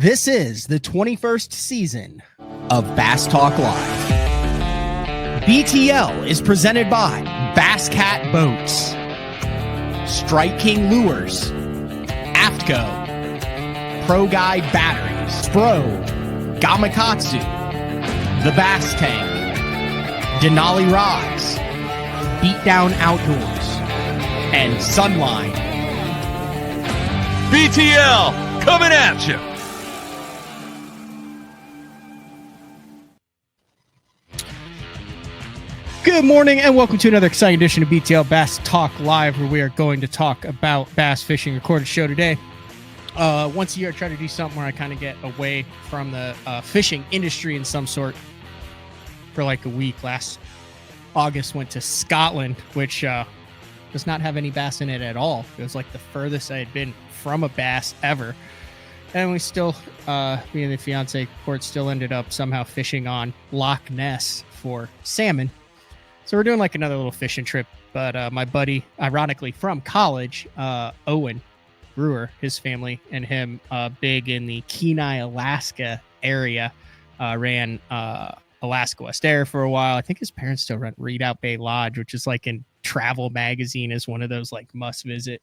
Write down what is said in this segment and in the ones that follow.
This is the 21st season of Bass Talk Live. BTL is presented by Bass Cat Boats, Strike King Lures, AFTCO, Pro Guide Batteries, Spro, Gamakatsu, The Bass Tank, Denali Rods, Beatdown Outdoors, and Sunline. BTL coming at you. Good morning and welcome to another exciting edition of BTL Bass Talk Live, where we are going to talk about bass fishing. Recorded show today. Once a year I try to do something where I kind of get away from the fishing industry in some sort for like a week. Last August went to Scotland, which does not have any bass in it at all. It was like the furthest I had been from a bass ever. And we still, me and the fiance Court still ended up somehow fishing on Loch Ness for salmon. So we're doing like another little fishing trip, but my buddy, ironically from college, Owen Brewer, his family and him, big in the Kenai, Alaska area, ran Alaska West Air for a while. I think his parents still run Redoubt Bay Lodge, which is like in Travel Magazine as one of those like must visit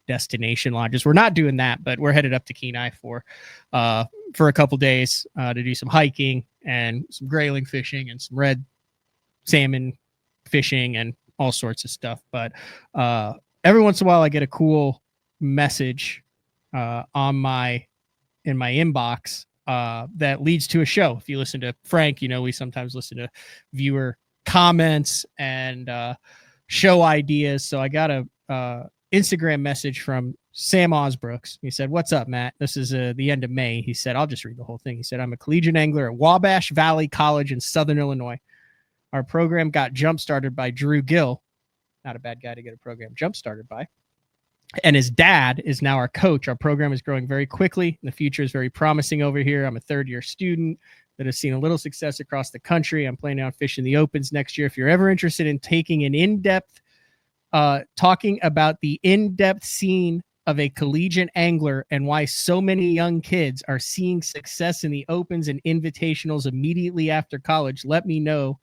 destination lodges. We're not doing that, but we're headed up to Kenai for a couple days to do some hiking and some grayling fishing and some red salmon fishing and all sorts of stuff. But every once in a while I get a cool message in my inbox that leads to a show. If you listen to Frank, you know we sometimes listen to viewer comments and show ideas. So I got a Instagram message from Sam Ausbrooks. He said, "What's up, Matt? This is the end of May." He said, "I'll just read the whole thing." He said, "I'm a collegiate angler at Wabash Valley College in Southern Illinois. Our program got jump-started by Drew Gill." Not a bad guy to get a program jump-started by. "And his dad is now our coach. Our program is growing very quickly. The future is very promising over here. I'm a third-year student that has seen a little success across the country. I'm planning on fishing the Opens next year. If you're ever interested in taking an in-depth, talking about the in-depth scene of a collegiate angler and why so many young kids are seeing success in the Opens and invitationals immediately after college, let me know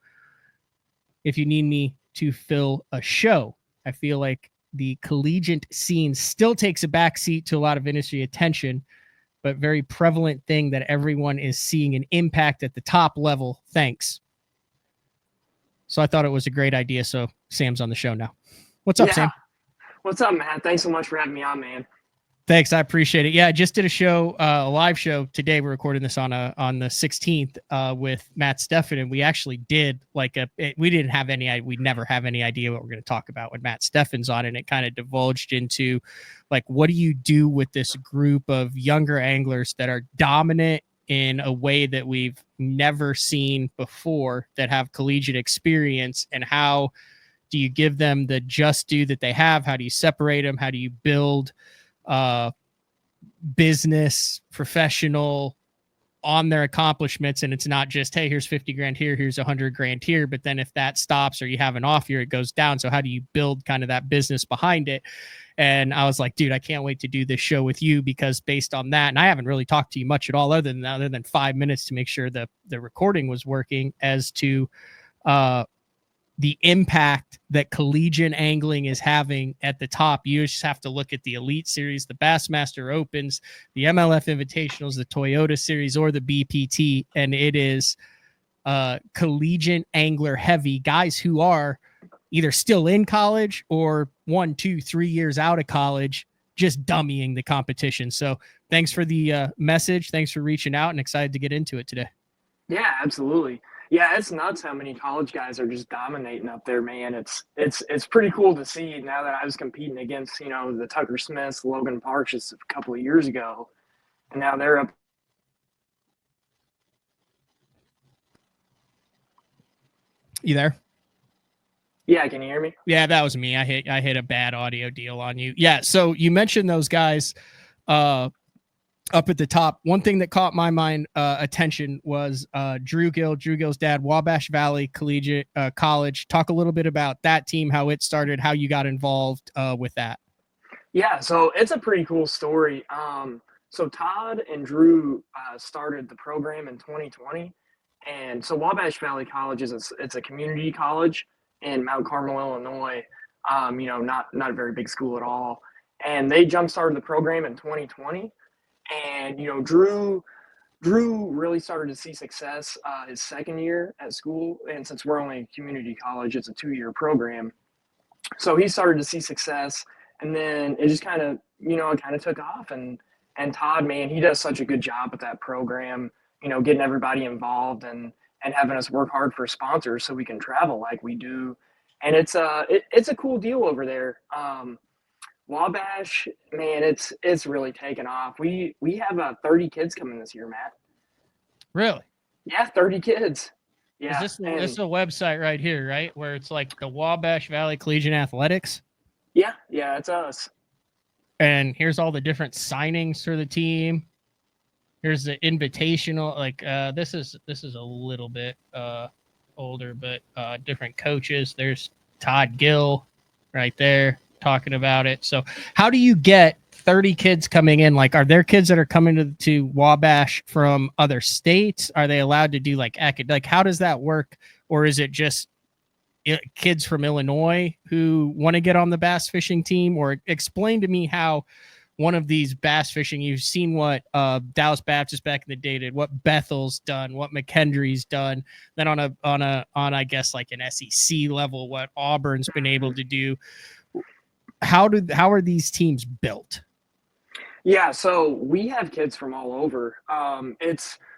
if you need me to fill a show. I feel like the collegiate scene still takes a backseat to a lot of industry attention, but very prevalent thing that everyone is seeing an impact at the top level. Thanks." So I thought it was a great idea. So Sam's on the show now. What's up, Sam? What's up, Matt? Thanks so much for having me on, man. Thanks. I appreciate it. Yeah, I just did a show, a live show today. We're recording this on the 16th with Matt Steffen, and we actually did like we never have any idea what we're going to talk about when Matt Steffen's on, and it kind of divulged into like, what do you do with this group of younger anglers that are dominant in a way that we've never seen before, that have collegiate experience, and how do you give them the just due that they have? How do you separate them? How do you build business professional on their accomplishments? And it's not just, hey, here's 50 grand here, here's 100 grand here, but then if that stops or you have an off year, it goes down. So how do you build kind of that business behind it? And I was like, dude, I can't wait to do this show with you, because based on that, and I haven't really talked to you much at all other than 5 minutes to make sure the recording was working, as to the impact that collegiate angling is having at the top. You just have to look at the Elite Series, the Bassmaster Opens, the MLF Invitationals, the Toyota Series, or the BPT, and it is collegiate angler heavy. Guys who are either still in college or 1, 2, 3 years out of college, just dummying the competition. So thanks for the message. Thanks for reaching out, and excited to get into it today. Yeah, absolutely. Yeah, it's nuts how many college guys are just dominating up there, man. It's pretty cool to see now that I was competing against, the Tucker Smiths, Logan Parks just a couple of years ago, and now they're up. You there? Yeah, can you hear me? Yeah, that was me. I hit a bad audio deal on you. Yeah, so you mentioned those guys up at the top. One thing that caught my mind attention was Drew Gill, Drew Gill's dad, Wabash Valley Collegiate College. Talk a little bit about that team, how it started, how you got involved with that. Yeah, so it's a pretty cool story. So Todd and Drew started the program in 2020, and so Wabash Valley College it's a community college in Mount Carmel, Illinois. Not a very big school at all, and they jump started the program in 2020, and Drew really started to see success his second year at school, and since we're only a community college, it's a 2-year program. So he started to see success, and then it just kind of took off. And Todd, man, he does such a good job with that program, getting everybody involved and having us work hard for sponsors so we can travel like we do. And it's a cool deal over there. Wabash, man, it's really taken off. We have 30 kids coming this year, Matt. Really? Yeah, 30 kids. Yeah. This is a website right here, right? Where it's like the Wabash Valley Collegiate Athletics. Yeah, it's us. And here's all the different signings for the team. Here's the invitational. Like this is a little bit older, but different coaches. There's Todd Gill right there talking about it. So how do you get 30 kids coming in? Like, are there kids that are coming to Wabash from other states? Are they allowed to do like how does that work? Or is it just kids from Illinois who want to get on the bass fishing team? Or explain to me how one of these bass fishing, you've seen what Dallas Baptist back in the day did, what Bethel's done, what McKendree's done, then on I guess like an SEC level, what Auburn's been able to do. How are these teams built? Yeah, so we have kids from all over.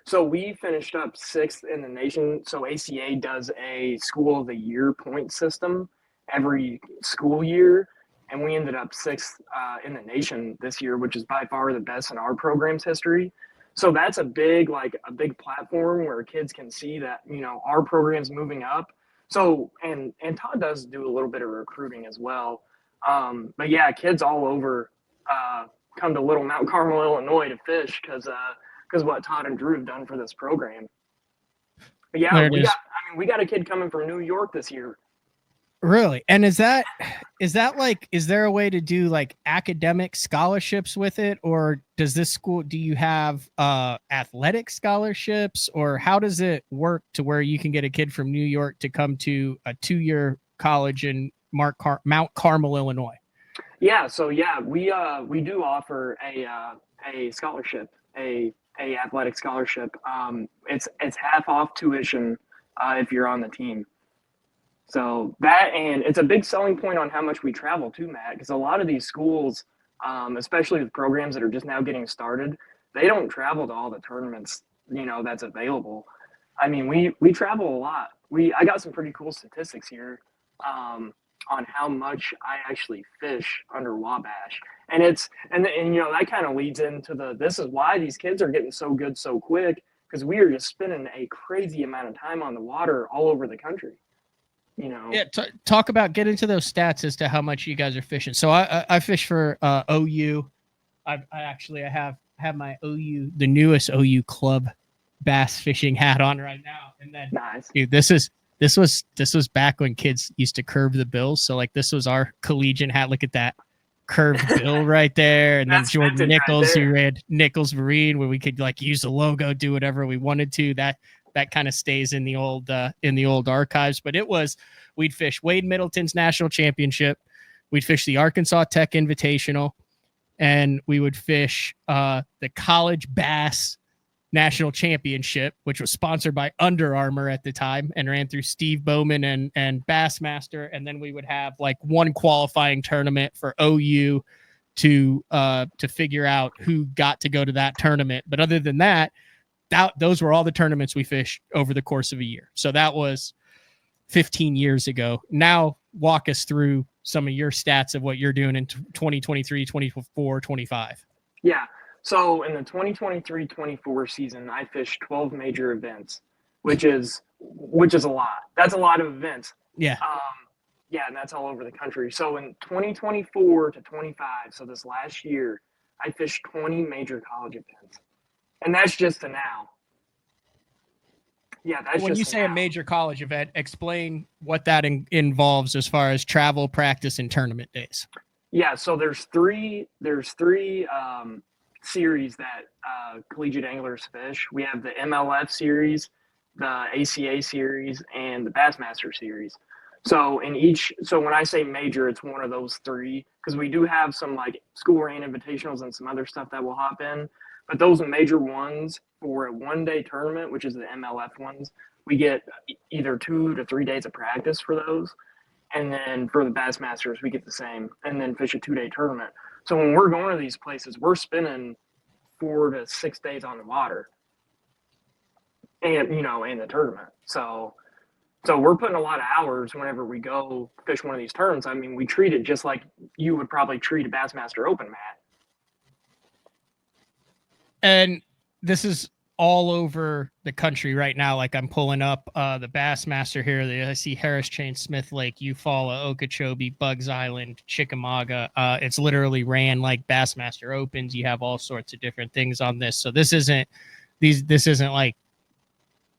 So we finished up 6th in the nation. So ACA does a school of the year point system every school year, and we ended up 6th in the nation this year, which is by far the best in our program's history. So that's a big platform where kids can see that our program's moving up. So and Todd does do a little bit of recruiting as well. But yeah, kids all over come to Little Mount Carmel, Illinois to fish because what Todd and Drew have done for this program. But yeah, we got a kid coming from New York this year. Really? And is there a way to do like academic scholarships with it, or do you have athletic scholarships, or how does it work to where you can get a kid from New York to come to a 2-year college in Mount Carmel, Illinois? Yeah, so yeah, we do offer a scholarship, a athletic scholarship. It's half off tuition if you're on the team. So that, and it's a big selling point on how much we travel too, Matt, because a lot of these schools, especially with programs that are just now getting started, they don't travel to all the tournaments, that's available. I mean, we travel a lot. I got some pretty cool statistics here on how much I actually fish under Wabash. And that kind of leads into this is why these kids are getting so good so quick, because we are just spending a crazy amount of time on the water all over the country. Yeah, get into those stats as to how much you guys are fishing. So I fish for OU. I have my OU, the newest OU club bass fishing hat on right now. And then nice. Dude, this was back when kids used to curve the bills. So like this was our collegiate hat. Look at that curved bill right there. And then Jordan Nichols, who ran Nichols Marine, where we could like use the logo, do whatever we wanted to. That kind of stays in the old archives. But we'd fish Wade Middleton's national championship. We'd fish the Arkansas Tech Invitational, and we would fish the college bass national championship, which was sponsored by Under Armour at the time and ran through Steve Bowman and Bassmaster. And then we would have like one qualifying tournament for OU to figure out who got to go to that tournament. But other than that, those were all the tournaments we fished over the course of a year. So that was 15 years ago. Now walk us through some of your stats of what you're doing in 2023, 24, 25. Yeah. So in the 2023-24 season, I fished 12 major events, which is a lot. That's a lot of events. Yeah. Yeah, and that's all over the country. So in 2024 to 25, so this last year, I fished 20 major college events. And that's just to now. Yeah, that's when you say a major college event, explain what that involves as far as travel, practice, and tournament days. Yeah, so there's three series that collegiate anglers fish. We have the MLF series, the ACA series, and the Bassmaster series. So when I say major, it's one of those three because we do have some like school ran invitationals and some other stuff that will hop in. But those major ones for a 1 day tournament, which is the MLF ones, we get either 2 to 3 days of practice for those. And then for the Bassmasters, we get the same and then fish a 2 day tournament. So when we're going to these places, we're spending 4 to 6 days on the water and, in the tournament. So we're putting a lot of hours whenever we go fish one of these tournaments. I mean, we treat it just like you would probably treat a Bassmaster Open, Matt. And this is all over the country right now. Like I'm pulling up the Bassmaster here. I see Harris Chain, Smith Lake, Eufaula, Okeechobee, Bugs Island, Chickamauga. It's literally ran like Bassmaster Opens. You have all sorts of different things on this. So this isn't like,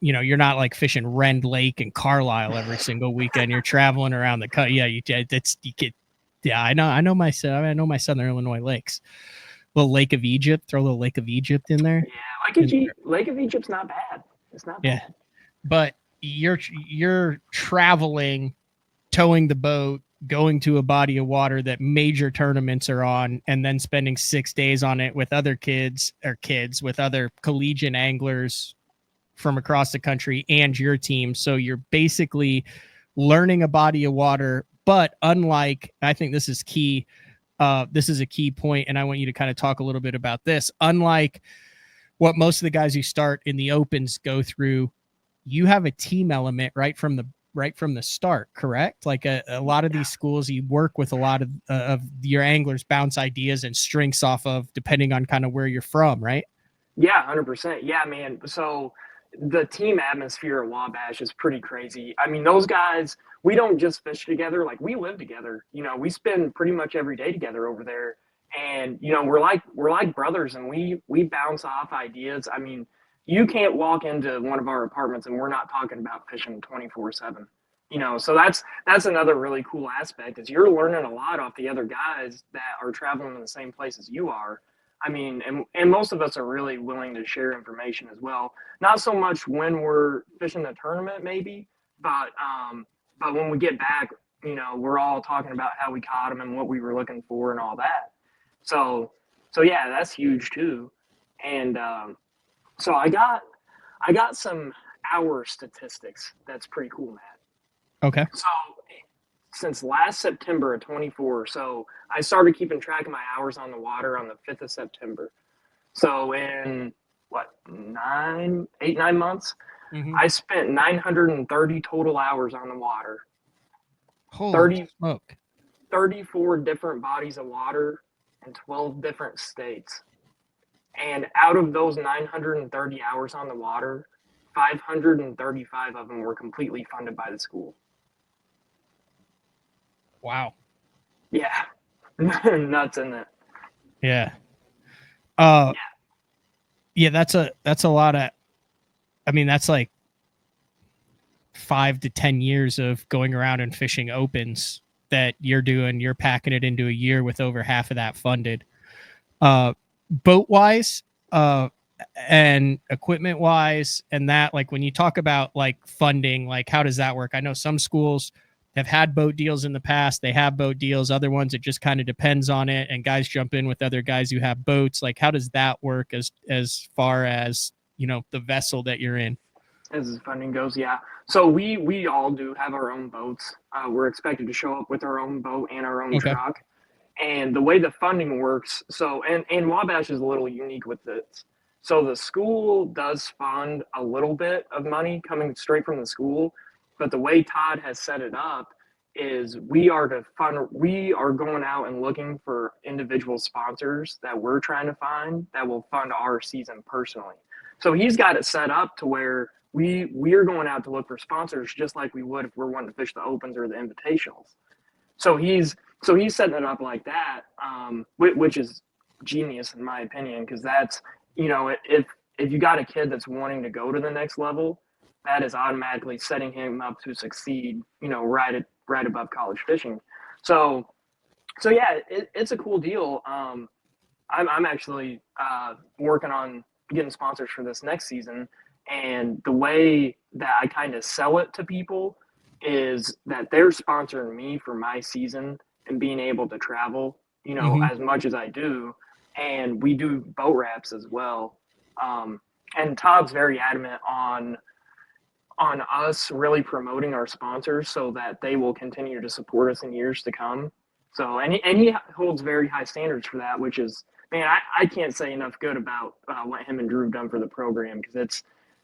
you're not like fishing Rend Lake and Carlisle every single weekend. You're traveling around the cut. Yeah, I know my Southern Illinois lakes. Little Lake of Egypt, throw a little Lake of Egypt in there. Yeah, Lake of Egypt's not bad. It's not bad. Yeah, but you're traveling, towing the boat, going to a body of water that major tournaments are on, and then spending 6 days on it with other kids with other collegiate anglers from across the country and your team. So you're basically learning a body of water, but unlike, I think this is key. This is a key point, and I want you to kind of talk a little bit about this. Unlike what most of the guys who start in the opens go through, you have a team element right from the start, correct? Like a lot of these schools, you work with a lot of your anglers, bounce ideas and strengths off of, depending on kind of where you're from, right? Yeah, 100%. Yeah, man. So the team atmosphere at Wabash is pretty crazy. I mean, those guys, we don't just fish together, like we live together. We spend pretty much every day together over there. And we're like brothers, and we bounce off ideas. I mean, you can't walk into one of our apartments and we're not talking about fishing 24/7. So that's another really cool aspect is you're learning a lot off the other guys that are traveling in the same place as you are. I mean, and most of us are really willing to share information as well. Not so much when we're fishing the tournament, maybe, but when we get back, we're all talking about how we caught them and what we were looking for and all that. So yeah, that's huge too. And so I got some hour statistics. That's pretty cool, Matt. Okay. So since last September of 24, so I started keeping track of my hours on the water on the 5th of September. So in 9 months, I spent 930 total hours on the water. Holy smoke. 34 different bodies of water in 12 different states. And out of those 930 hours on the water, 535 of them were completely funded by the school. Wow. Yeah. Nuts, isn't it? Yeah. Yeah, that's a lot of, I mean, that's like 5 to 10 years of going around and fishing opens that you're packing it into a year with over half of that funded. Boat wise, and equipment wise, and that, like when you talk about like funding, like how does that work? I know some schools have had boat deals in the past. They have boat deals. Other ones, it just kind of depends on it. And guys jump in with other guys who have boats. Like, how does that work as far as, the vessel that you're in? As funding goes, yeah. So we all do have our own boats. We're expected to show up with our own boat and our own truck. And the way the funding works, and Wabash is a little unique with this. So the school does fund a little bit of money coming straight from the school, but the way Todd has set it up is we are going out and looking for individual sponsors that we're trying to find that will fund our season personally. So he's got it set up to where we're going out to look for sponsors just like we would if we're wanting to fish the opens or the invitationals. So he's setting it up like that, which is genius in my opinion, because that's, if you got a kid that's wanting to go to the next level, that is automatically setting him up to succeed, right above college fishing. So yeah, it's a cool deal. I'm actually working on getting sponsors for this next season. And the way that I kind of sell it to people is that they're sponsoring me for my season and being able to travel, Mm-hmm. as much as I do. And we do boat wraps as well. And Todd's very adamant on us really promoting our sponsors so that they will continue to support us in years to come. So, and he holds very high standards for that, which is, man, I can't say enough good about what him and Drew have done for the program, because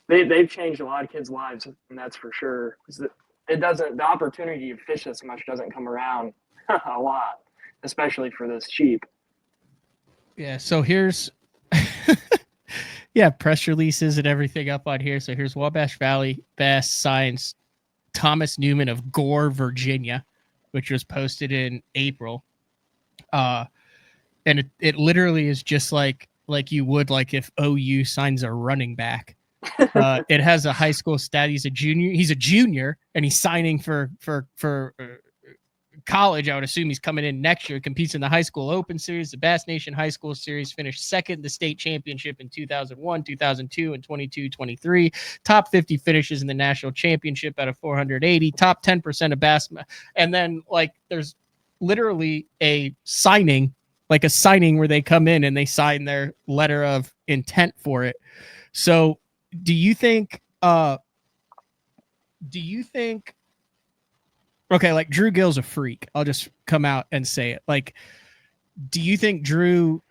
they've changed a lot of kids' lives, and that's for sure. The opportunity to fish this much doesn't come around a lot, especially for this cheap. Yeah. So here's, yeah, press releases and everything up on here. So here's Wabash Valley Bass signs Thomas Newman of Gore, Virginia, which was posted in April. And it literally is just like you would like if OU signs a running back. It has a high school stat. He's a junior, and he's signing for college. I would assume he's coming in next year. Competes in the high school open series, the Bass Nation High School Series. Finished second in the state championship in 2001, 2002, and 22-23. Top 50 finishes in the national championship out of 480. Top 10% of bass. And then like there's literally a signing where they come in and they sign their letter of intent for it. So do you think okay, like Drew Gill's a freak. I'll just come out and say it. Like, do you think Drew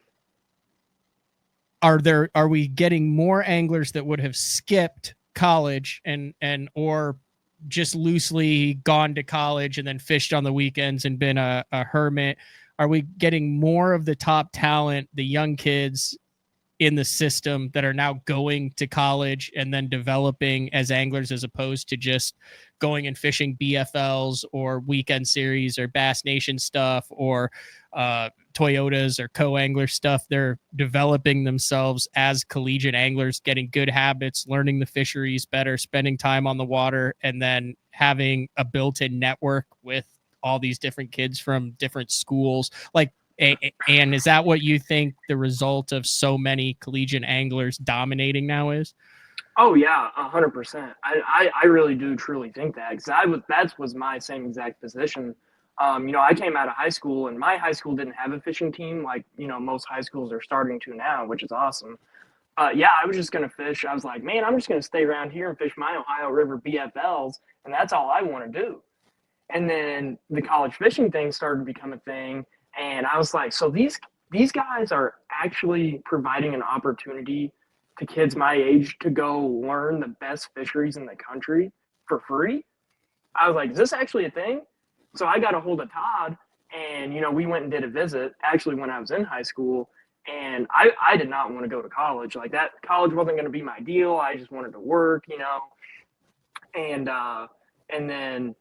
are we getting more anglers that would have skipped college and or just loosely gone to college and then fished on the weekends and been a hermit? Are we getting more of the top talent, the young kids in the system that are now going to college and then developing as anglers, as opposed to just going and fishing BFLs or weekend series or Bass Nation stuff or Toyotas or co-angler stuff? They're developing themselves as collegiate anglers, getting good habits, learning the fisheries better, spending time on the water, and then having a built-in network with all these different kids from different schools. Like, and is that what you think the result of so many collegiate anglers dominating now is? Oh yeah, 100%. I really do truly think that, because that was my same exact position. I came out of high school, and my high school didn't have a fishing team like most high schools are starting to now, which is awesome. Yeah, I was just gonna fish. I was like, man, I'm just gonna stay around here and fish my Ohio River BFLs, and that's all I want to do. And then the college fishing thing started to become a thing, and I was like, so these guys are actually providing an opportunity to kids my age to go learn the best fisheries in the country for free. I was like, is this actually a thing? So I got a hold of Todd, and we went and did a visit actually when I was in high school. And I did not want to go to college. Like, that college wasn't going to be my deal. I just wanted to work, and then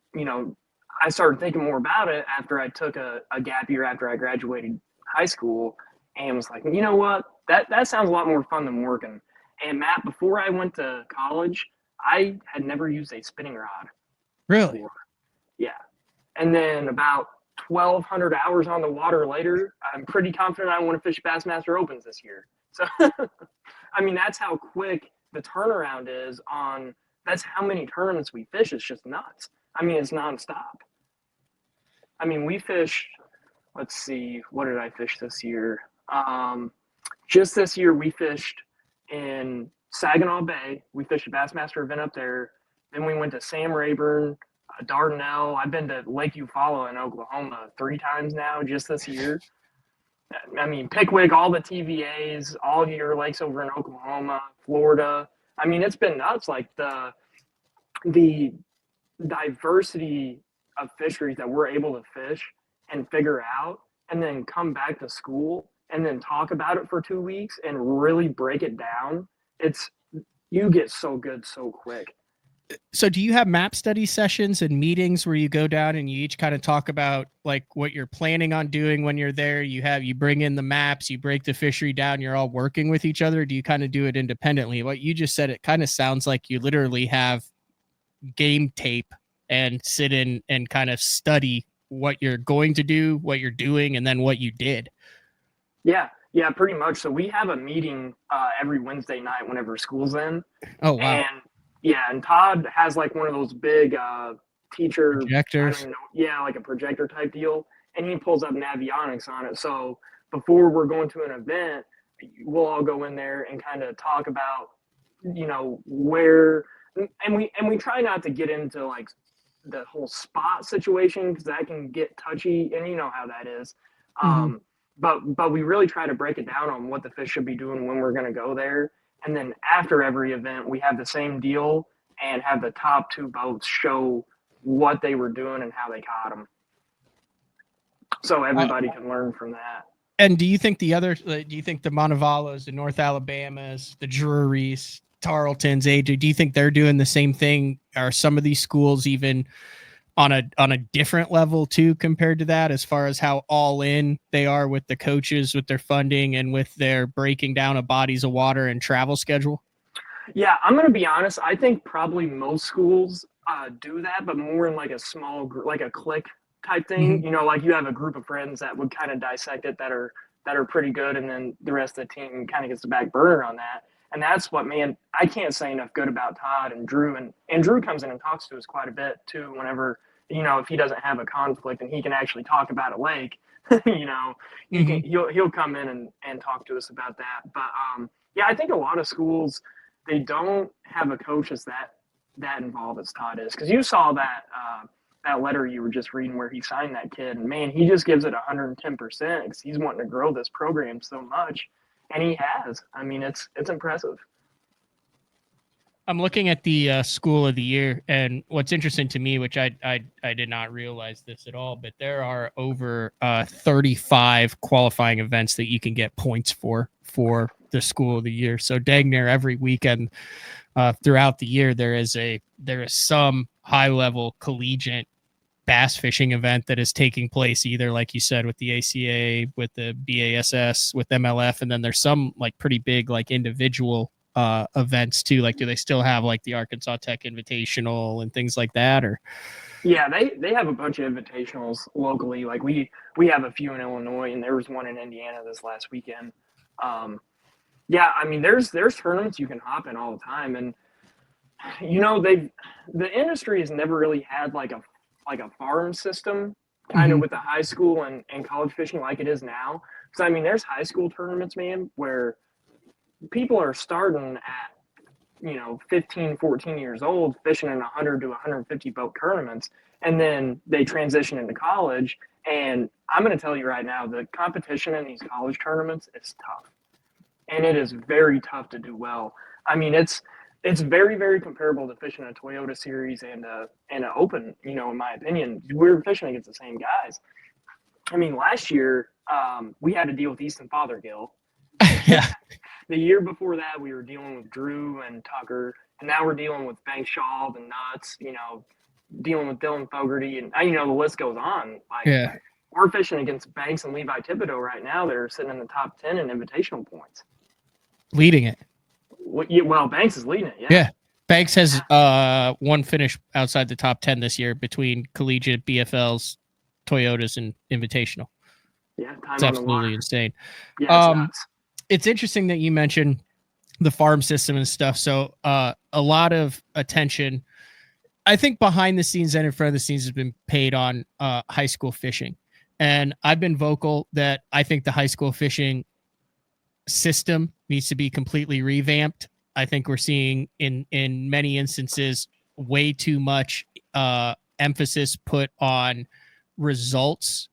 I started thinking more about it after I took a gap year after I graduated high school, and was like, you know what, that sounds a lot more fun than working. And Matt, before I went to college, I had never used a spinning rod. Really? Before. Yeah. And then about 1,200 hours on the water later, I'm pretty confident I want to fish Bassmaster Opens this year. So, I mean, that's how quick the turnaround is on. That's how many tournaments we fish. It's just nuts. I mean, it's nonstop. I mean, we fished. Let's see, what did I fish this year? Just this year, we fished in Saginaw Bay. We fished a Bassmaster event up there. Then we went to Sam Rayburn, Dardanelle. I've been to Lake Eufaula in Oklahoma 3 times now just this year. I mean, Pickwick, all the TVAs, all your lakes over in Oklahoma, Florida. I mean, it's been nuts. Like the diversity of fisheries that we're able to fish and figure out, and then come back to school and then talk about it for 2 weeks and really break it down. You get so good so quick. So do you have map study sessions and meetings where you go down and you each kind of talk about like what you're planning on doing when you're there? You bring in the maps, you break the fishery down, you're all working with each other. Do you kind of do it independently? What you just said, it kind of sounds like you literally have game tape and sit in and kind of study what you're going to do, what you're doing, and then what you did. Yeah. Yeah, pretty much. So we have a meeting every Wednesday night whenever school's in. Oh, wow. And yeah, and Todd has like one of those big teacher, I don't Projectors. even know, yeah, like a projector type deal. And he pulls up Navionics on it. So before we're going to an event, we'll all go in there and kind of talk about, where, and we try not to get into like the whole spot situation because that can get touchy, and you know how that is. Mhm. But we really try to break it down on what the fish should be doing when we're going to go there, and then after every event we have the same deal and have the top two boats show what they were doing and how they caught them, so Uh, everybody can learn from that. and do you think the Montevallos, the North Alabamas, the Drurys, Tarletons, AJ, do you think they're doing the same thing? Are some of these schools even on a different level too compared to that, as far as how all in they are with the coaches, with their funding, and with their breaking down of bodies of water and travel schedule? Yeah, I'm going to be honest. I think probably most schools do that, but more in like a small group, like a clique type thing. Mm-hmm. Like you have a group of friends that would kind of dissect it that are pretty good, and then the rest of the team kind of gets the back burner on that. And that's what, man, I can't say enough good about Todd and Drew. And Drew comes in and talks to us quite a bit too. Whenever if he doesn't have a conflict and he can actually talk about a lake, he Mm-hmm. can he'll come in and talk to us about that. But yeah, I think a lot of schools, they don't have a coach that's that involved as Todd is, because you saw that letter you were just reading where he signed that kid, and man, he just gives it 110% because he's wanting to grow this program so much, and he has. I mean, it's impressive. I'm looking at the school of the year, and what's interesting to me, which I did not realize this at all, but there are over 35 qualifying events that you can get points for the school of the year. So dang near every weekend throughout the year, there is some high level collegiate bass fishing event that is taking place, either like you said with the ACA, with the BASS, with MLF, and then there's some like pretty big like individual events too. Like, do they still have like the Arkansas Tech Invitational and things like that? Or Yeah, they have a bunch of invitationals locally. Like we have a few in Illinois, and there was one in Indiana this last weekend. Yeah, I mean, there's tournaments you can hop in all the time, and the industry has never really had like a farm system kind of Mhm. with the high school and college fishing like it is now. So I mean, there's high school tournaments, man, where people are starting at 15, 14 years old fishing in 100 to 150 boat tournaments, and then they transition into college. And I'm going to tell you right now, the competition in these college tournaments is tough, and it is very tough to do well. I mean, it's very, very comparable to fishing a Toyota Series and an Open. In my opinion, we're fishing against the same guys. I mean, last year we had to deal with Easton Fothergill. Yeah. The year before that, we were dealing with Drew and Tucker, and now we're dealing with Banks Shaw and Nuts. Dealing with Dylan Fogarty, and the list goes on. Like, Yeah. we're fishing against Banks and Levi Thibodeau right now. They're sitting in the top 10 in invitational points. Leading it. Well, Banks is leading it. Yeah. Yeah. Banks has one finish outside the top 10 this year between collegiate, BFLs, Toyotas, and Invitational. Yeah. Time It's on the absolutely water. insane. Yeah, it's nuts. It's interesting that you mentioned the farm system and stuff. So a lot of attention, I think, behind the scenes and in front of the scenes has been paid on high school fishing. And I've been vocal that I think the high school fishing system needs to be completely revamped. I think we're seeing in many instances way too much emphasis put on results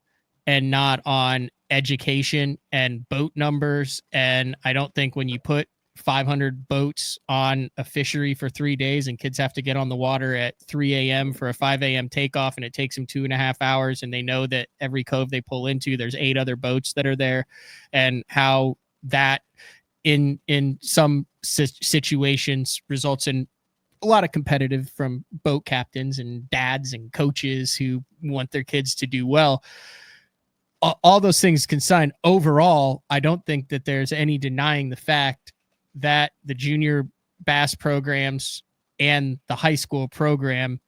and not on education and boat numbers. And I don't think when you put 500 boats on a fishery for 3 days and kids have to get on the water at 3 a.m. for a 5 a.m. takeoff, and it takes them 2.5 hours, and they know that every cove they pull into, there's 8 other boats that are there, and how that in some situations results in a lot of competitive from boat captains and dads and coaches who want their kids to do well. All those things consigned, overall, I don't think that there's any denying the fact that the junior bass programs and the high school program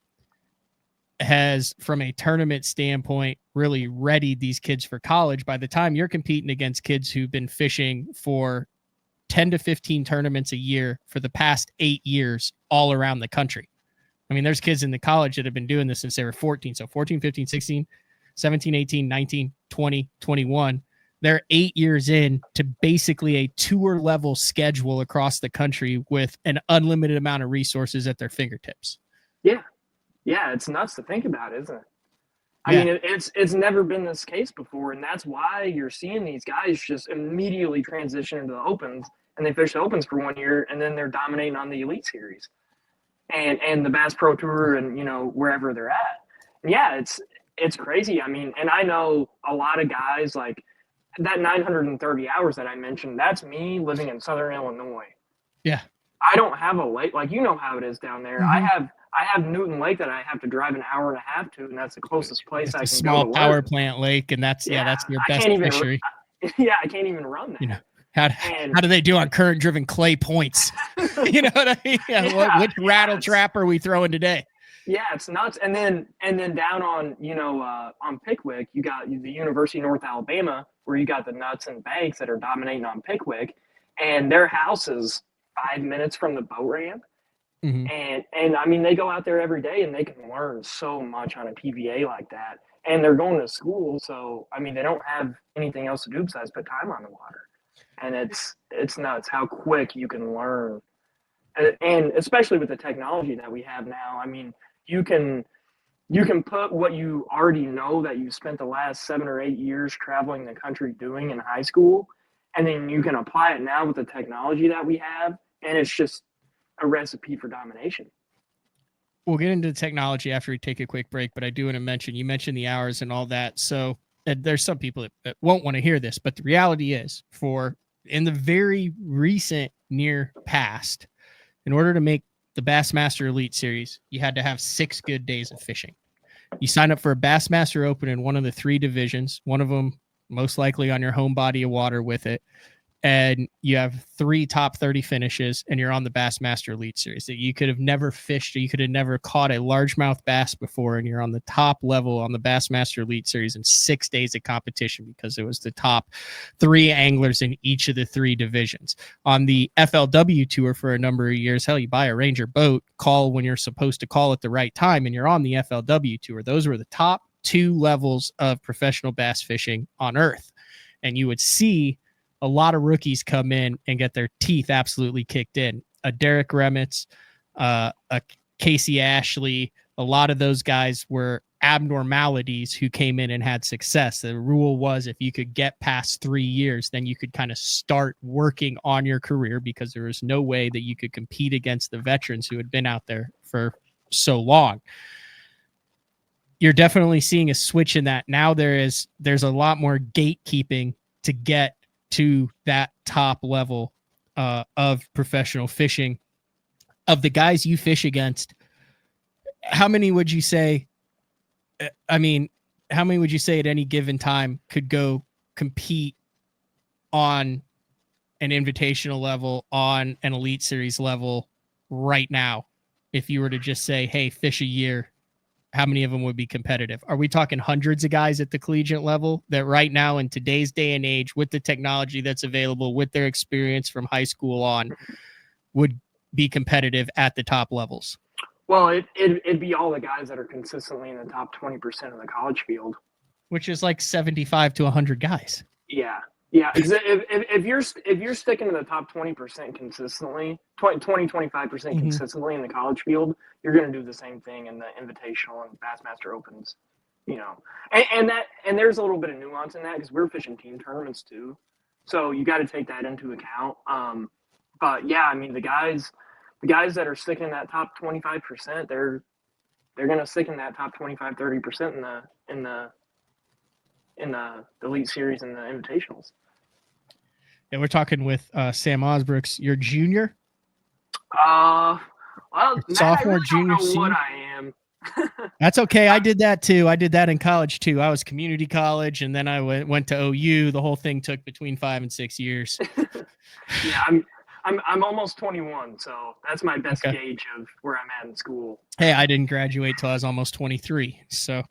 has, from a tournament standpoint, really readied these kids for college. By the time you're competing against kids who've been fishing for 10 to 15 tournaments a year for the past 8 years all around the country. I mean, there's kids in the college that have been doing this since they were 14. So 14, 15, 16, 17, 18, 19, 20, 21. They're 8 years in to basically a tour level schedule across the country with an unlimited amount of resources at their fingertips. Yeah. Yeah. It's nuts to think about, isn't it? I Yeah. mean, it's never been this case before. And that's why you're seeing these guys just immediately transition into the opens, and they fish the opens for 1 year, and then they're dominating on the Elite Series and the Bass Pro Tour and, wherever they're at. And yeah, it's crazy. I mean, and I know a lot of guys like that 930 hours that I mentioned, that's me living in Southern Illinois. Yeah. I don't have a lake, like, how it is down there. Mm-hmm. I have Newton Lake that I have to drive an hour and a half to, and that's the closest place I can go. Small power plant lake, and that's your best fishery. I can't even run that. How do they do on current driven clay points? You know what I mean? Yeah, which rattle trap are we throwing today? Yeah, it's nuts. And then down on on Pickwick, you got the University of North Alabama, where you got the Nuts and Banks that are dominating on Pickwick, and their house is 5 minutes from the boat ramp. Mm-hmm. And I mean, they go out there every day and they can learn so much on a PVA like that. And they're going to school, so I mean, they don't have anything else to do besides put time on the water. And it's nuts how quick you can learn, and especially with the technology that we have now. I mean, you can put what you already know that you spent the last 7 or 8 years traveling the country doing in high school, and then you can apply it now with the technology that we have, and it's just a recipe for domination. We'll get into the technology after we take a quick break, but I do want to mention, you mentioned the hours and all that. So there's some people that won't want to hear this, but the reality is, in the very recent near past, in order to make the Bassmaster Elite Series, you had to have 6 good days of fishing. You sign up for a Bassmaster Open in one of the 3 divisions, one of them most likely on your home body of water with it, and you have 3 top 30 finishes, and you're on the Bassmaster Elite Series. That you could have never fished, or you could have never caught a largemouth bass before, and you're on the top level on the Bassmaster Elite Series in 6 days of competition, because it was the top 3 anglers in each of the 3 divisions. On the FLW tour for a number of years, hell, you buy a Ranger boat, call when you're supposed to call at the right time, and you're on the FLW tour. Those were the top 2 levels of professional bass fishing on earth. And you would see a lot of rookies come in and get their teeth absolutely kicked in. A Derek Remitz, a Casey Ashley, a lot of those guys were abnormalities who came in and had success. The rule was, if you could get past 3 years, then you could kind of start working on your career, because there was no way that you could compete against the veterans who had been out there for so long. You're definitely seeing a switch in that. Now there's a lot more gatekeeping to get to that top level of professional fishing. Of the guys you fish against, how many would you say, how many would you say at any given time could go compete on an invitational level, on an Elite Series level right now? If you were to just say, hey, fish a year, how many of them would be competitive? Are we talking hundreds of guys at the collegiate level that right now, in today's day and age, with the technology that's available, with their experience from high school on, would be competitive at the top levels? Well, it'd be all the guys that are consistently in the top 20% of the college field, which is like 75 to 100 guys. Yeah. If you're sticking to the top 20% consistently, 25% consistently in the college field, you're going to do the same thing in the Invitational and Bassmaster Opens, and there's a little bit of nuance in that, because we're fishing team tournaments too, so you got to take that into account. But yeah, I mean, the guys that are sticking in that top 25%, they're going to stick in that top 25-30% in the Elite Series and the Invitationals. And we're talking with Sam Ausbrooks. You're junior? Well, sophomore, junior, senior. What I am. That's okay. I did that too. I did that in college too. I was community college, and then I went to OU. The whole thing took between 5 and 6 years. Yeah, I'm almost 21, so that's my best gauge of where I'm at in school. Hey, I didn't graduate till I was almost 23. So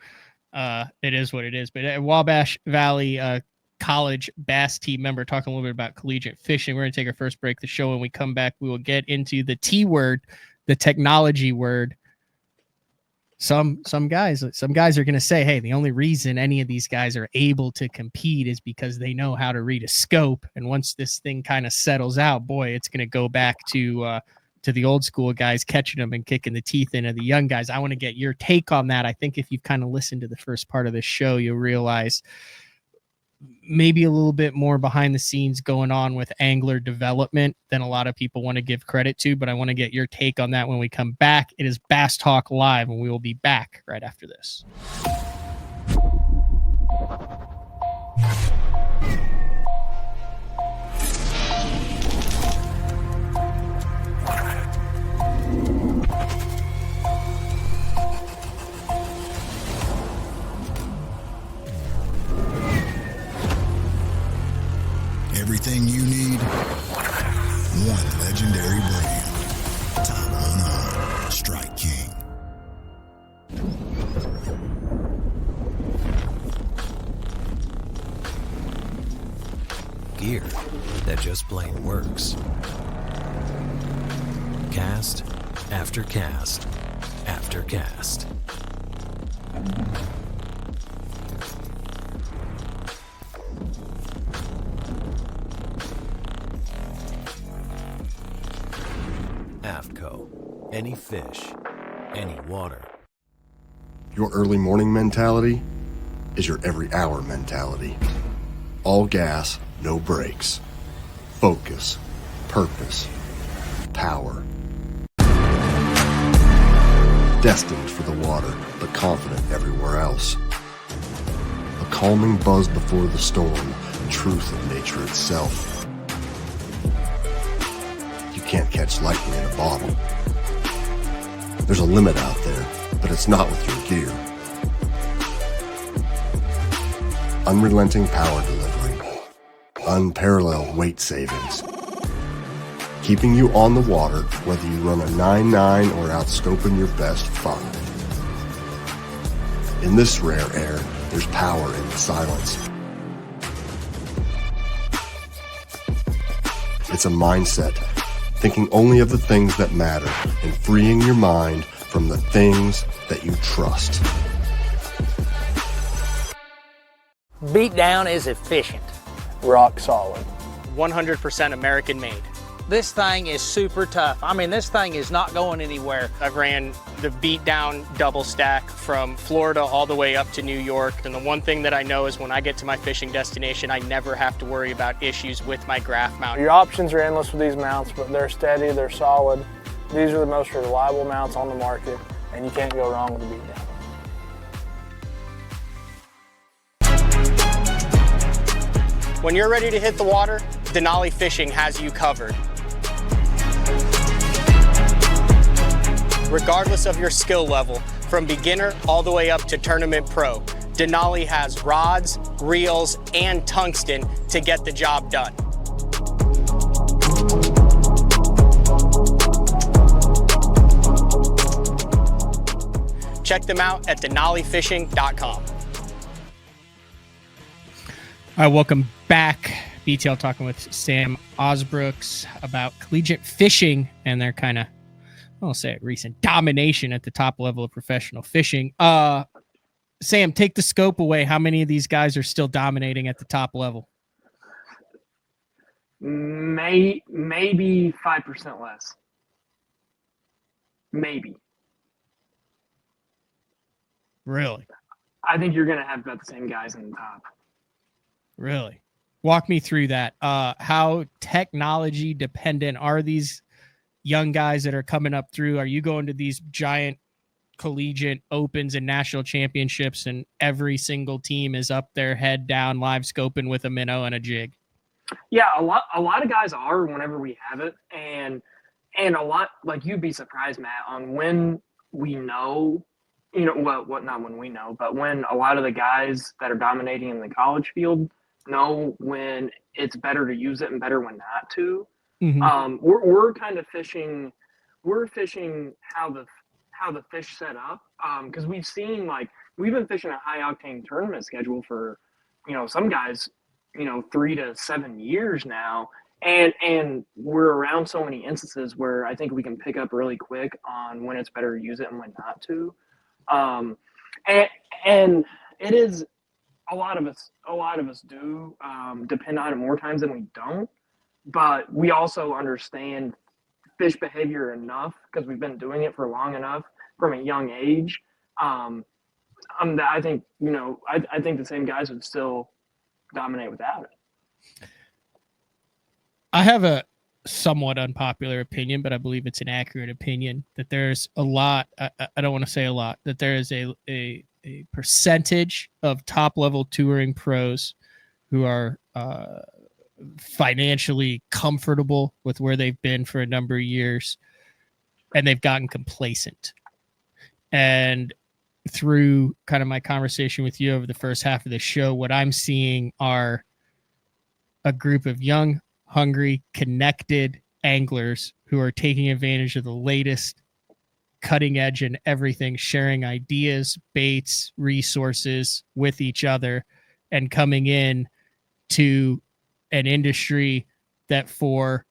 it is what it is. But at Wabash Valley College bass team member, talking a little bit about collegiate fishing. We're going to take our first break of the show. When we come back, we will get into the T word, the technology word. Some guys are going to say, hey, the only reason any of these guys are able to compete is because they know how to read a scope. And once this thing kind of settles out, boy, it's going to go back to the old school guys catching them and kicking the teeth into the young guys. I want to get your take on that. I think if you've kind of listened to the first part of this show, you'll realize maybe a little bit more behind the scenes going on with angler development than a lot of people want to give credit to, but I want to get your take on that when we come back. It is Bass Talk Live, and we will be back right after this. Everything you need, one legendary brand. Top 100, Strike King. Gear that just plain works. Cast after cast after cast. AFTCO. Any fish, any water. Your early morning mentality is your every hour mentality. All gas, no brakes. Focus, purpose, power. Destined for the water, but confident everywhere else. A calming buzz before the storm, truth of nature itself. Can't catch lightning in a bottle. There's a limit out there, but it's not with your gear. Unrelenting power delivery. Unparalleled weight savings. Keeping you on the water whether you run a 9.9 or outscoping your best 5. In this rare air, there's power in the silence. It's a mindset, thinking only of the things that matter and freeing your mind from the things that you trust. Beatdown is efficient. Rock solid. 100% American made. This thing is super tough. I mean, this thing is not going anywhere. I've ran the Beatdown double stack from Florida all the way up to New York. And the one thing that I know is when I get to my fishing destination, I never have to worry about issues with my graph mount. Your options are endless with these mounts, but they're steady, they're solid. These are the most reliable mounts on the market, and you can't go wrong with the Beatdown. When you're ready to hit the water, Denali Fishing has you covered. Regardless of your skill level, from beginner all the way up to tournament pro, Denali has rods, reels, and tungsten to get the job done. Check them out at denalifishing.com. All right, welcome back. BTL talking with Sam Ausbrooks about collegiate fishing and their kind of, I'll say it, recent domination at the top level of professional fishing. Sam, take the scope away. How many of these guys are still dominating at the top level? Maybe 5% less. Maybe. Really? I think you're going to have about the same guys in the top. Really? Walk me through that. How technology dependent are these young guys that are coming up through? Are you going to these giant collegiate opens and national championships and every single team is up there head down live scoping with a minnow and a jig? Yeah, a lot of guys are whenever we have it, and a lot, like, you'd be surprised, Matt, on when we know, not when we know, but when a lot of the guys that are dominating in the college field know when it's better to use it and better when not to. Mm-hmm. We're kind of fishing. We're fishing how how the fish set up. Because we've seen, like, we've been fishing a high octane tournament schedule for, some guys, 3 to 7 years now. And we're around so many instances where I think we can pick up really quick on when it's better to use it and when not to. And it is, a lot of us do depend on it more times than we don't. But we also understand fish behavior enough because we've been doing it for long enough from a young age. I think I think the same guys would still dominate without it. I have a somewhat unpopular opinion, but I believe it's an accurate opinion that there's a lot. I don't want to say a lot, that there is a percentage of top level touring pros who are financially comfortable with where they've been for a number of years, and they've gotten complacent. And through kind of my conversation with you over the first half of the show, what I'm seeing are a group of young, hungry, connected anglers who are taking advantage of the latest cutting edge and everything, sharing ideas, baits, resources with each other, and coming in to an industry that for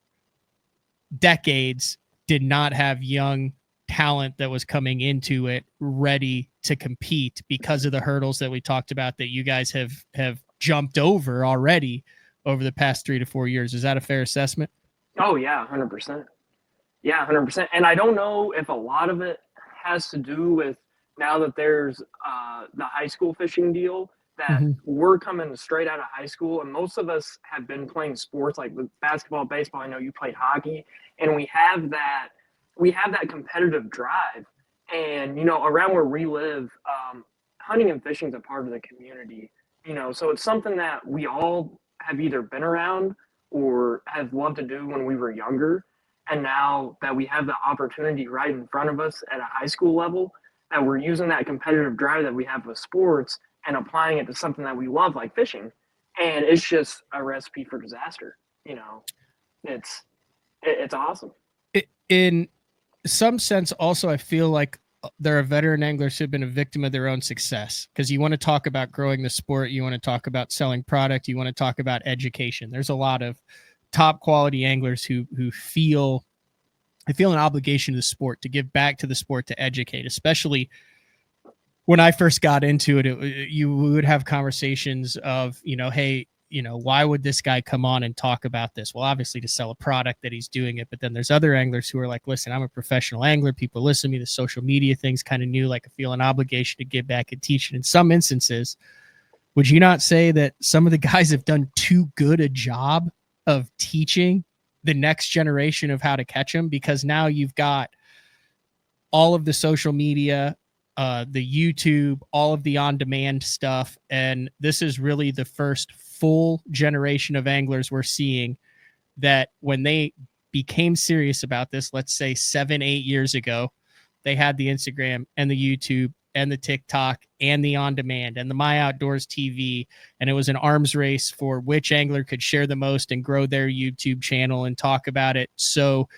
decades did not have young talent that was coming into it ready to compete because of the hurdles that we talked about that you guys have jumped over already over the past 3 to 4 years. Is that a fair assessment? Oh yeah, 100%. Yeah, 100%. And I don't know if a lot of it has to do with now that there's the high school fishing deal, that we're coming straight out of high school, and most of us have been playing sports like with basketball, baseball. I know you played hockey, and we have that competitive drive. And around where we live, hunting and fishing is a part of the community. So it's something that we all have either been around or have loved to do when we were younger. And now that we have the opportunity right in front of us at a high school level, that we're using that competitive drive that we have with sports and applying it to something that we love, like fishing. And it's just a recipe for disaster. It's awesome. In some sense, also, I feel like there are veteran anglers who have been a victim of their own success, because you want to talk about growing the sport, you want to talk about selling product, you want to talk about education. There's a lot of top quality anglers who feel an obligation to the sport, to give back to the sport, to educate. Especially when I first got into it, you would have conversations of, hey, why would this guy come on and talk about this? Well, obviously to sell a product that he's doing it. But then there's other anglers who are like, listen, I'm a professional angler. People listen to me. The social media thing's kind of new. Like, I feel an obligation to give back and teach. And in some instances, would you not say that some of the guys have done too good a job of teaching the next generation of how to catch them? Because now you've got all of the social media, the YouTube, all of the on-demand stuff. And this is really the first full generation of anglers we're seeing that when they became serious about this, let's say 7-8 years ago, they had the Instagram and the YouTube and the TikTok and the on-demand and the My Outdoors TV. And it was an arms race for which angler could share the most and grow their YouTube channel and talk about it. So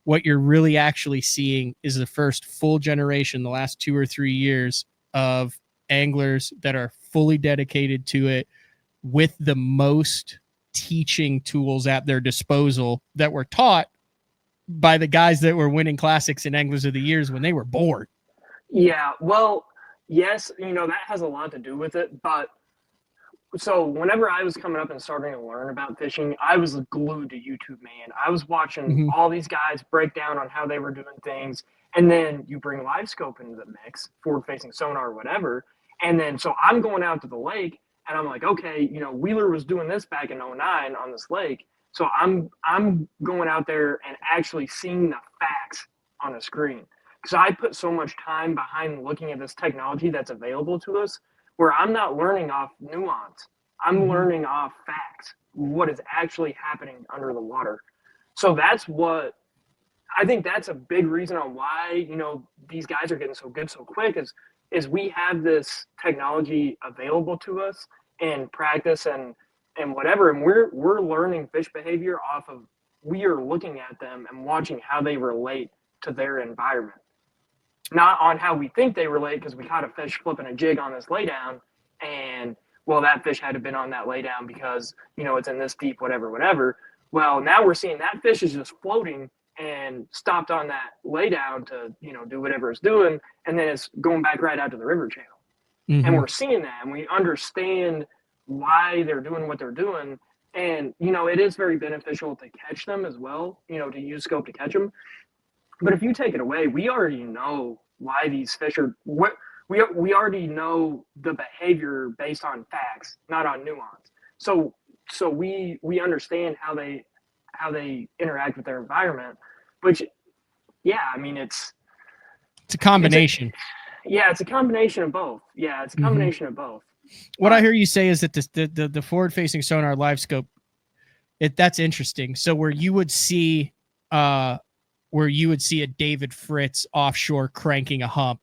what you're really actually seeing is the first full generation, the last 2 or 3 years, of anglers that are fully dedicated to it with the most teaching tools at their disposal that were taught by the guys that were winning classics and anglers of the years when they were born. Yeah, well, yes, that has a lot to do with it. But so whenever I was coming up and starting to learn about fishing, I was glued to YouTube, man. I was watching all these guys break down on how they were doing things. And then you bring live scope into the mix, forward facing sonar or whatever. And then, so I'm going out to the lake and I'm like, okay, Wheeler was doing this back in 2009 on this lake. So I'm going out there and actually seeing the facts on a screen. Because I put so much time behind looking at this technology that's available to us, where I'm not learning off nuance. I'm learning off facts, what is actually happening under the water. So that's what I think, that's a big reason on why, these guys are getting so good so quick is we have this technology available to us in practice and whatever. And we're learning fish behavior off of, we are looking at them and watching how they relate to their environment. not on how we think they relate, because we caught a fish flipping a jig on this laydown, and well, that fish had to have been on that laydown because it's in this deep, whatever. Well, now we're seeing that fish is just floating and stopped on that laydown to do whatever it's doing, and then it's going back right out to the river channel. And we're seeing that, and we understand why they're doing what they're doing. And it is very beneficial to catch them as well, to use scope to catch them. But if you take it away, we already know why these fish are what we already know the behavior based on facts, not on nuance. So we understand how they interact with their environment, which I mean it's a combination. It's a combination of both. Yeah, it's a combination of both. What I hear you say is that the forward-facing sonar live scope, that's interesting. So where you would see a David Fritz offshore cranking a hump,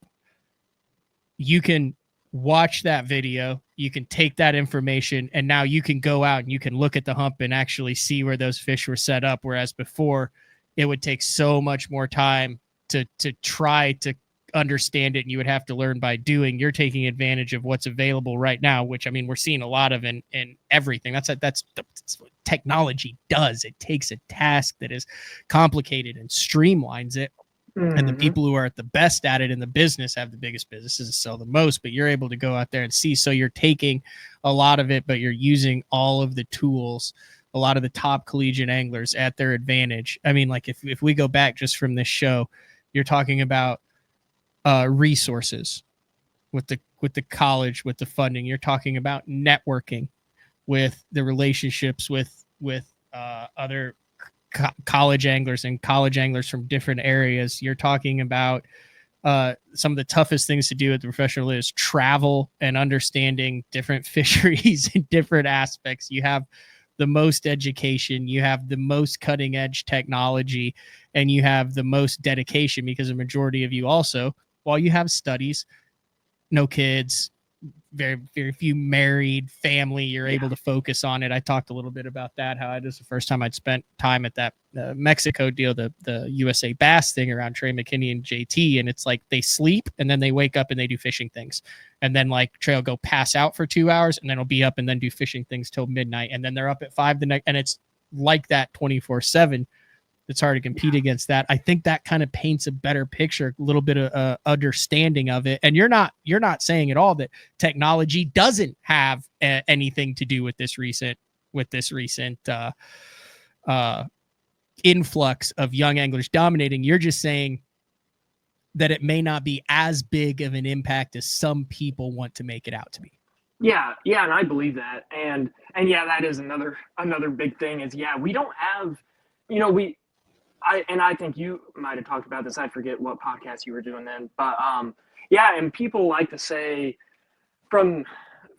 you can watch that video, you can take that information, and now you can go out and you can look at the hump and actually see where those fish were set up. Whereas before, it would take so much more time to try to understand it, and you would have to learn by doing. You're taking advantage of what's available right now, which, I mean, we're seeing a lot of in everything. That's what technology does. It takes a task that is complicated and streamlines it. And the people who are at the best at it in the business have the biggest businesses to sell the most, but you're able to go out there and see. So you're taking a lot of it, but you're using all of the tools, a lot of the top collegiate anglers at their advantage. I mean, like if we go back just from this show, you're talking about resources with the college, with the funding. You're talking about networking with the relationships with other college anglers and college anglers from different areas. You're talking about some of the toughest things to do at the professional is travel and understanding different fisheries in different aspects. You have the most education, you have the most cutting edge technology, and you have the most dedication, because a majority of you also, while you have studies, no kids, very, very few married, family, you're able to focus on it. I talked a little bit about that, how it was the first time I'd spent time at that Mexico deal, the USA Bass thing around Trey McKinney and JT. And it's like they sleep and then they wake up and they do fishing things. And then like Trey will go pass out for 2 hours and then he'll be up and then do fishing things till midnight. And then they're up at 5 the next, and it's like that 24/7. It's hard to compete against that. I think that kind of paints a better picture, a little bit of understanding of it. And you're not saying at all that technology doesn't have anything to do with this recent influx of young anglers dominating. You're just saying that it may not be as big of an impact as some people want to make it out to be. Yeah, and I believe that. And that is another big thing is we don't have, I think you might have talked about this. I forget what podcast you were doing then, but and people like to say, from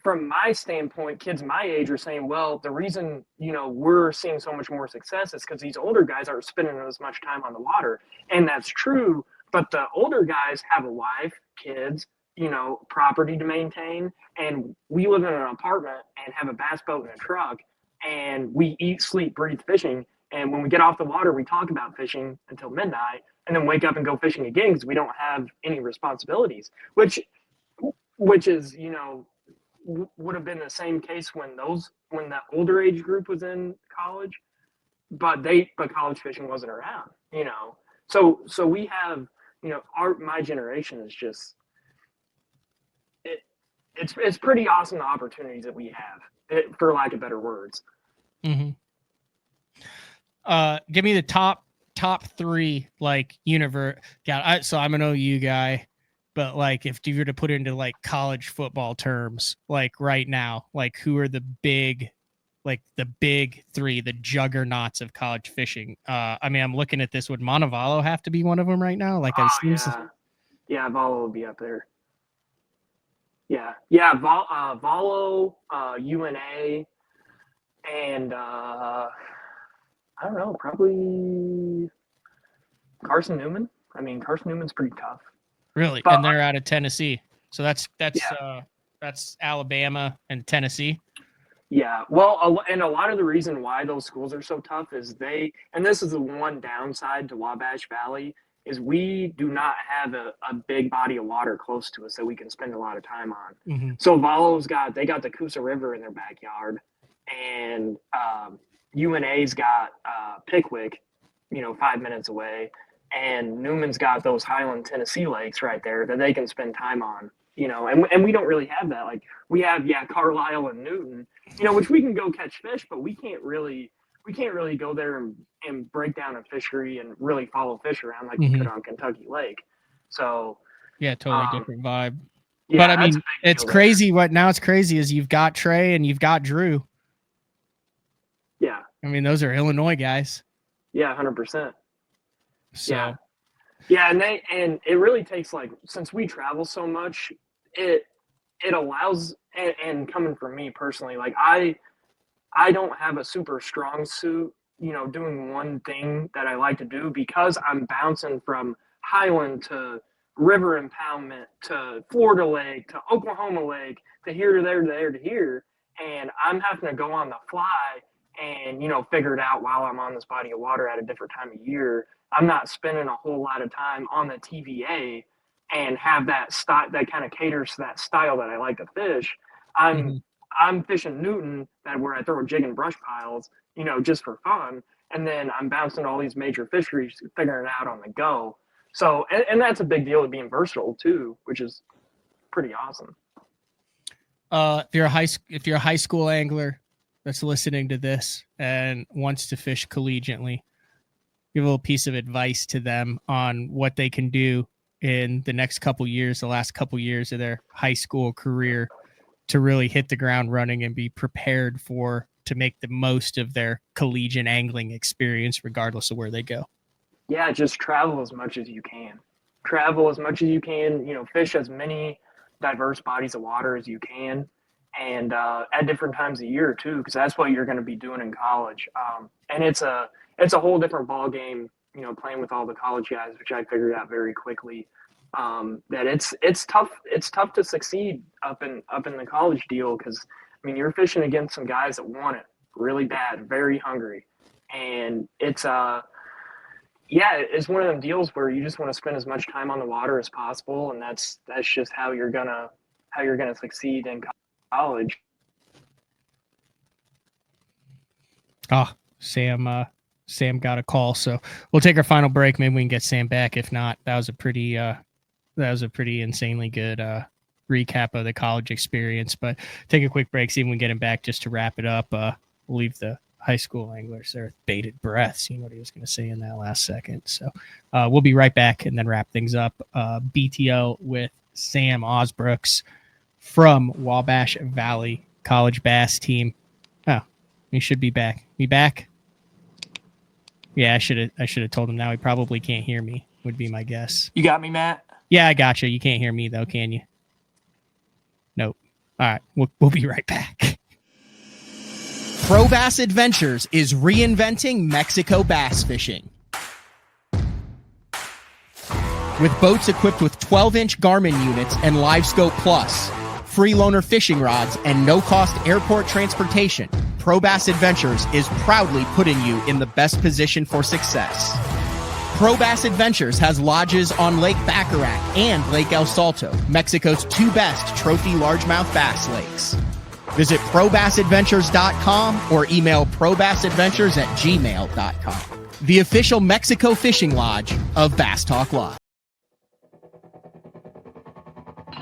my standpoint, kids my age are saying, well, the reason we're seeing so much more success is because these older guys aren't spending as much time on the water, and that's true. But the older guys have a wife, kids, property to maintain, and we live in an apartment and have a bass boat and a truck, and we eat, sleep, breathe fishing. And when we get off the water, we talk about fishing until midnight and then wake up and go fishing again because we don't have any responsibilities, which is, would have been the same case when that older age group was in college, but college fishing wasn't around, So we have, my generation is just, it's pretty awesome, the opportunities that we have, for lack of better words. Mm-hmm. Give me the top 3 like universe. So I'm an OU guy, but like if you were to put it into like college football terms, like right now, like who are the big 3, the juggernauts of college fishing? I mean, I'm looking at this. Would Montevallo have to be one of them right now? Like, Vallo will be up there. Vallo, UNA, and I don't know, probably Carson Newman. I mean, Carson Newman's pretty tough. Really? But, and they're out of Tennessee. So that's Alabama and Tennessee. Yeah. Well, and a lot of the reason why those schools are so tough is and this is the one downside to Wabash Valley, is we do not have a big body of water close to us that we can spend a lot of time on. Mm-hmm. So they got the Coosa River in their backyard, and UNA's got Pickwick, 5 minutes away, and Newman's got those Highland, Tennessee lakes right there that they can spend time on. And we don't really have that. Like we have, Carlisle and Newton, which we can go catch fish, but we can't really go there and break down a fishery and really follow fish around like we could on Kentucky Lake. So yeah, totally different vibe. Yeah, but I mean, it's crazy. What's crazy is you've got Trey and you've got Drew. Yeah. I mean, those are Illinois guys. Yeah, 100%. So. Yeah, and it really takes, like, since we travel so much, it allows, and coming from me personally, like I don't have a super strong suit, doing one thing that I like to do, because I'm bouncing from Highland to river impoundment to Florida Lake to Oklahoma Lake to here to there to there to here, and I'm having to go on the fly and figure it out while I'm on this body of water at a different time of year. I'm not spending a whole lot of time on the TVA and have that style that kind of caters to that style that I like to fish. I'm fishing Newton, where I throw jig and brush piles, just for fun, and then I'm bouncing all these major fisheries, figuring it out on the go. So, and that's a big deal of being versatile too, which is pretty awesome. If you're a high school angler that's listening to this and wants to fish collegiately, give a little piece of advice to them on what they can do in the next couple years, the last couple years of their high school career, to really hit the ground running and be prepared to make the most of their collegiate angling experience, regardless of where they go. Yeah, just travel as much as you can. Fish as many diverse bodies of water as you can, and at different times of year too, because that's what you're going to be doing in college. And it's a whole different ball game, playing with all the college guys, which I figured out very quickly. That it's tough to succeed up in the college deal, because I mean, you're fishing against some guys that want it really bad, very hungry, and it's one of them deals where you just want to spend as much time on the water as possible, and that's just how you're gonna succeed in college. Sam got a call, so we'll take our final break. Maybe we can get Sam back. If not, that was a pretty insanely good recap of the college experience. But take a quick break, see if we can get him back just to wrap it up. We'll leave the high school anglers there with bated breath, seeing what he was going to say in that last second. So we'll be right back and then wrap things up. BTL with Sam Ausbrooks from Wabash Valley College Bass Team. Oh, he should be back. Be back? Yeah, I should have told him. Now he probably can't hear me, would be my guess. You got me, Matt? Yeah, I got you. You can't hear me though, can you? Nope. All right, we'll be right back. Pro Bass Adventures is reinventing Mexico bass fishing. With boats equipped with 12-inch Garmin units and LiveScope Plus, free loaner fishing rods, and no-cost airport transportation, Pro Bass Adventures is proudly putting you in the best position for success. Pro Bass Adventures has lodges on Lake Baccarat and Lake El Salto, Mexico's two best trophy largemouth bass lakes. Visit probassadventures.com or email probassadventures@gmail.com. The official Mexico fishing lodge of Bass Talk Live.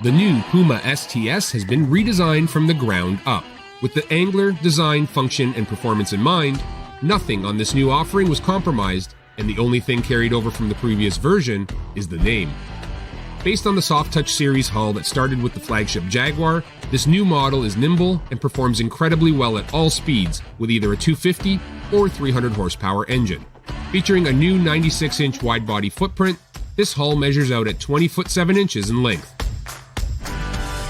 The new Puma STS has been redesigned from the ground up. With the angler, design, function, and performance in mind, nothing on this new offering was compromised, and the only thing carried over from the previous version is the name. Based on the Soft Touch series hull that started with the flagship Jaguar, this new model is nimble and performs incredibly well at all speeds with either a 250 or 300 horsepower engine. Featuring a new 96-inch wide-body footprint, this hull measures out at 20 foot 7 inches in length.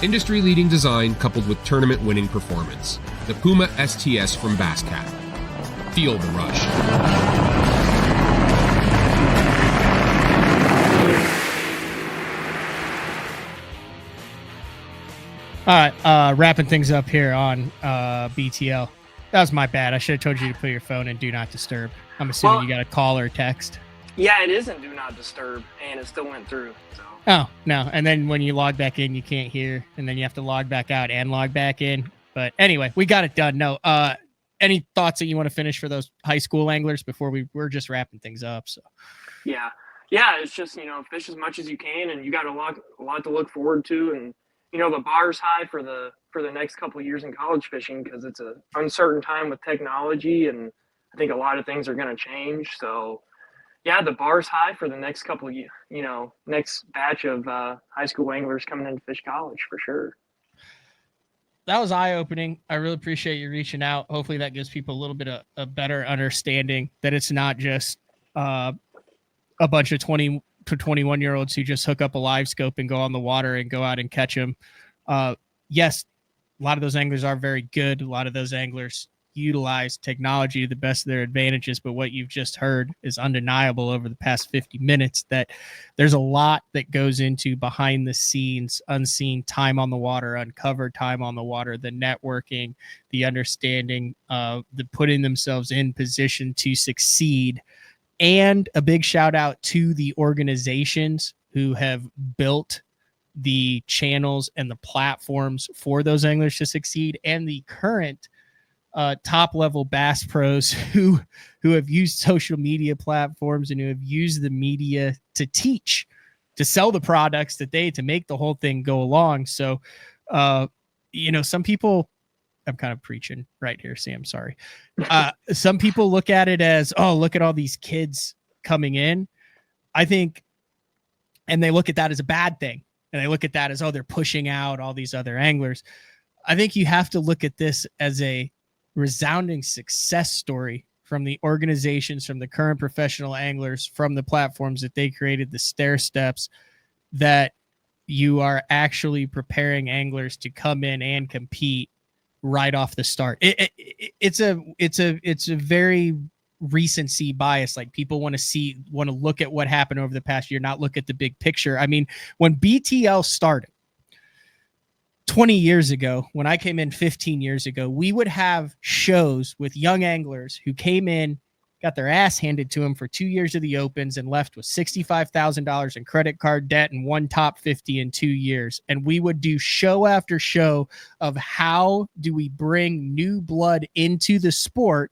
Industry-leading design coupled with tournament-winning performance. The Puma STS from Basscat. Feel the rush. All right, wrapping things up here on BTL. That was my bad. I should have told you to put your phone in Do Not Disturb. I'm assuming you got a call or a text. Yeah, it isn't do not disturb, and it still went through. So. Oh, no. And then when you log back in, you can't hear, and then you have to log back out and log back in. But anyway, we got it done. No, any thoughts that you want to finish for those high school anglers before we're just wrapping things up? So Yeah, it's just fish as much as you can, and you got a lot to look forward to, and the bar's high for the next couple of years in college fishing because it's a uncertain time with technology, and I think a lot of things are going to change. So yeah, the bar's high for the next couple of next batch of high school anglers coming into fish college for sure. that was eye-opening. I really appreciate you reaching out. Hopefully that gives people a little bit of a better understanding that it's not just a bunch of 20 to 21-year-olds who just hook up a live scope and go on the water and go out and catch them. Yes, a lot of those anglers are very good. A lot of those anglers utilize technology to the best of their advantages, but what you've just heard is undeniable over the past 50 minutes that there's a lot that goes into behind the scenes, unseen time on the water, uncovered time on the water, the networking, the understanding of the putting themselves in position to succeed. And a big shout out to the organizations who have built the channels and the platforms for those anglers to succeed, and the current top level bass pros who have used social media platforms and who have used the media to teach, to sell the products to make the whole thing go along. So, some people, I'm kind of preaching right here, Sam, sorry. Some people look at it as, oh, look at all these kids coming in. I think, and they look at that as a bad thing. And they look at that as, oh, they're pushing out all these other anglers. I think you have to look at this as a resounding success story from the organizations, from the current professional anglers, from the platforms that they created, the stair steps, that you are actually preparing anglers to come in and compete right off the start. It's a very recency bias. Like, people want to look at what happened over the past year, not look at the big picture. I mean, when BTL started 20 years ago, when I came in 15 years ago, we would have shows with young anglers who came in, got their ass handed to them for 2 years of the opens, and left with $65,000 in credit card debt and one top 50 in 2 years. And we would do show after show of how do we bring new blood into the sport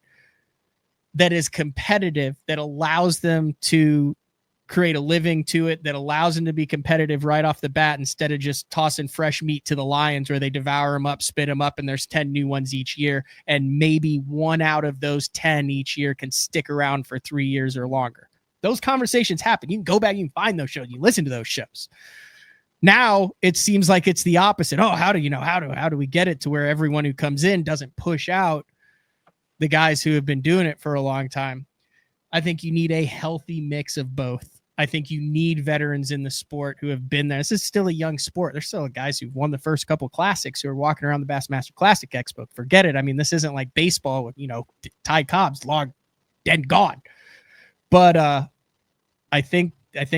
that is competitive, that allows them to create a living to it, that allows them to be competitive right off the bat, instead of just tossing fresh meat to the lions where they devour them up, spit them up, and there's 10 new ones each year. And maybe one out of those 10 each year can stick around for 3 years or longer. Those conversations happen. You can go back, you can find those shows, you listen to those shows. Now it seems like it's the opposite. Oh, how do we get it to where everyone who comes in doesn't push out the guys who have been doing it for a long time? I think you need a healthy mix of both. I think you need veterans in the sport who have been there. This is still a young sport. There's still guys who've won the first couple classics who are walking around the Bassmaster Classic Expo. Forget it. I mean, this isn't like baseball with, Ty Cobb's long dead gone. But I think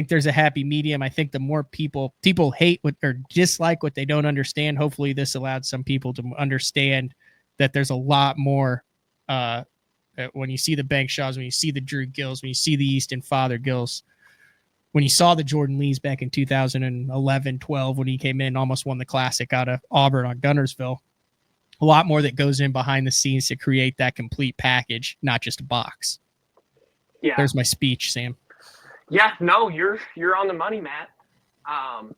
there's a happy medium. I think the more people hate what or dislike what they don't understand, hopefully this allowed some people to understand that there's a lot more. When you see the Bank Shaws, when you see the Drew Gills, when you see the Easton Fothergills, when you saw the Jordan Lees back in 2011, 12, when he came in and almost won the Classic out of Auburn on Gunnersville, a lot more that goes in behind the scenes to create that complete package, not just a box. Yeah. There's my speech, Sam. Yeah, no, you're on the money, Matt. And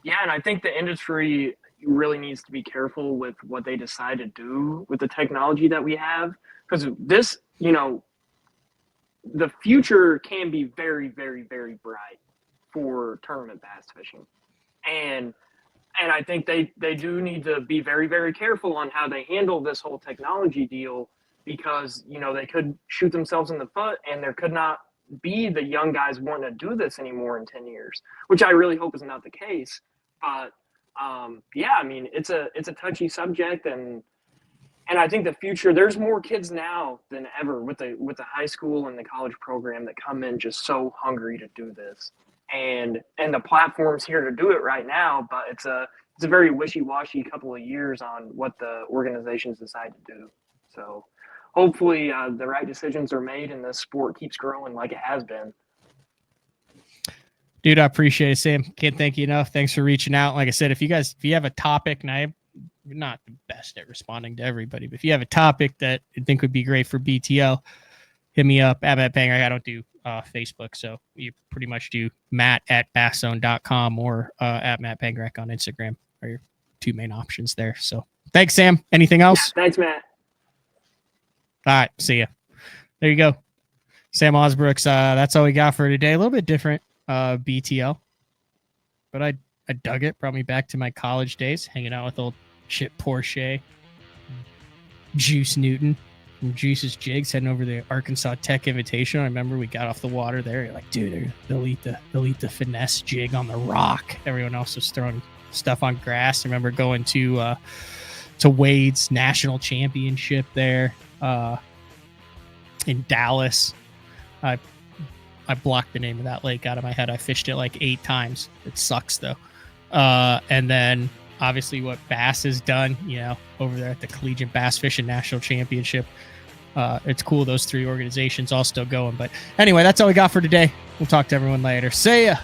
I think the industry really needs to be careful with what they decide to do with the technology that we have, because this, the future can be very, very, very bright for tournament bass fishing. And I think they do need to be very, very careful on how they handle this whole technology deal, because, they could shoot themselves in the foot, and there could not be the young guys wanting to do this anymore in 10 years, which I really hope is not the case. But it's a touchy subject, and I think the future, there's more kids now than ever with the high school and the college program that come in just so hungry to do this, and the platform's here to do it right now. But it's a very wishy-washy couple of years on what the organizations decide to do. So hopefully the right decisions are made and the sport keeps growing like it has been. Dude, I appreciate it, Sam. Can't thank you enough. Thanks for reaching out. Like I said, if you have a topic, and I'm not the best at responding to everybody, but if you have a topic that you think would be great for BTL, hit me up at Matt Pangrac. I don't do Facebook, so you pretty much do matt@basszone.com or at Matt Pangrac on Instagram are your two main options there. So thanks, Sam. Anything else? Yeah, thanks, Matt. All right, see ya. There you go. Sam Ausbrooks. That's all we got for today. A little bit different BTL, but I dug it. Brought me back to my college days, hanging out with old Chip Porsche, Juice Newton from Juice's Jigs, heading over the Arkansas Tech Invitational. I remember we got off the water there. You're like, dude, they'll eat the finesse jig on the rock. Everyone else was throwing stuff on grass. I remember going to Wade's national championship there in Dallas. I blocked the name of that lake out of my head. I fished it like 8 times. It sucks though. And then obviously what Bass has done, over there at the Collegiate Bass Fishing National Championship. It's cool. Those 3 organizations all still going. But anyway, that's all we got for today. We'll talk to everyone later. See ya.